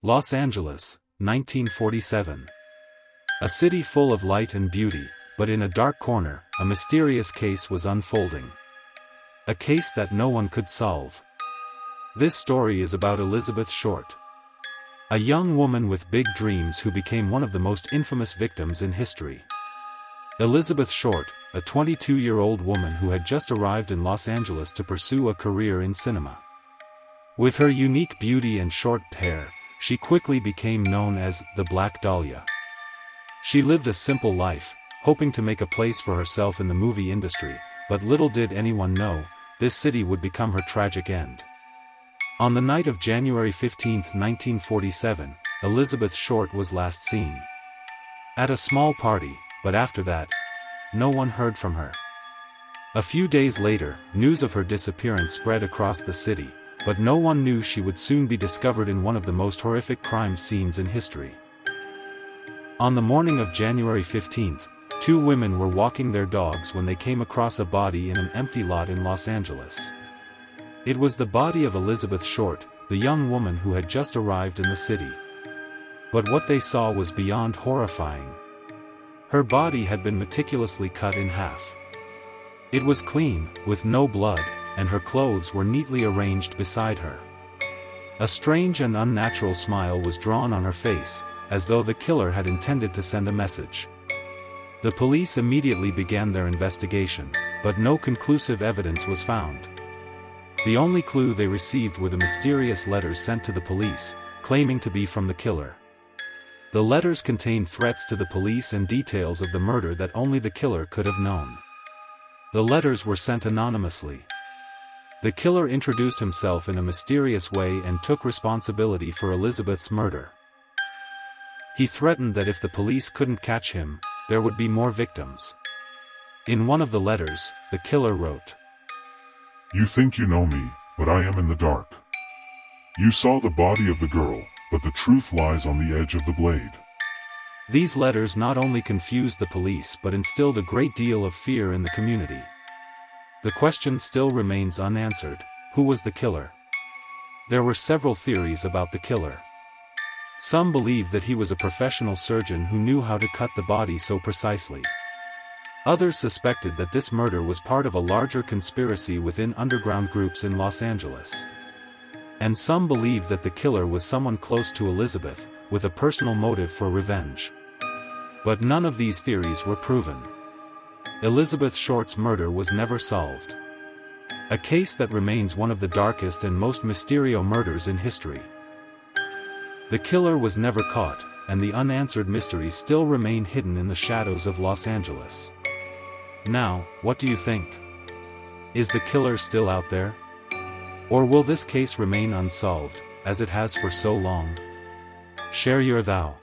Los Angeles, 1947. A city full of light and beauty, but in a dark corner, a mysterious case was unfolding. A case that no one could solve. This story is about Elizabeth Short. A young woman with big dreams who became one of the most infamous victims in history. Elizabeth Short, a 22-year-old woman who had just arrived in Los Angeles to pursue a career in cinema. With her unique beauty and short hair, she quickly became known as the Black Dahlia. She lived a simple life, hoping to make a place for herself in the movie industry, but little did anyone know, this city would become her tragic end. On the night of January 15, 1947, Elizabeth Short was last seen at a small party, but after that, no one heard from her. A few days later, news of her disappearance spread across the city, but no one knew she would soon be discovered in one of the most horrific crime scenes in history. On the morning of January 15, two women were walking their dogs when they came across a body in an empty lot in Los Angeles. It was the body of Elizabeth Short, the young woman who had just arrived in the city. But what they saw was beyond horrifying. Her body had been meticulously cut in half. It was clean, with no blood, and her clothes were neatly arranged beside her. A strange and unnatural smile was drawn on her face, as though the killer had intended to send a message. The police immediately began their investigation, but no conclusive evidence was found. The only clue they received were the mysterious letters sent to the police, claiming to be from the killer. The letters contained threats to the police and details of the murder that only the killer could have known. The letters were sent anonymously. The killer introduced himself in a mysterious way and took responsibility for Elizabeth's murder. He threatened that if the police couldn't catch him, there would be more victims. In one of the letters, the killer wrote, "You think you know me, but I am in the dark. You saw the body of the girl, but the truth lies on the edge of the blade." These letters not only confused the police but instilled a great deal of fear in the community. The question still remains unanswered: who was the killer? There were several theories about the killer. Some believed that he was a professional surgeon who knew how to cut the body so precisely. Others suspected that this murder was part of a larger conspiracy within underground groups in Los Angeles. And some believed that the killer was someone close to Elizabeth, with a personal motive for revenge. But none of these theories were proven. Elizabeth Short's murder was never solved. A case that remains one of the darkest and most mysterious murders in history. The killer was never caught, and the unanswered mysteries still remain hidden in the shadows of Los Angeles. Now, what do you think? Is the killer still out there? Or will this case remain unsolved, as it has for so long? Share your thoughts.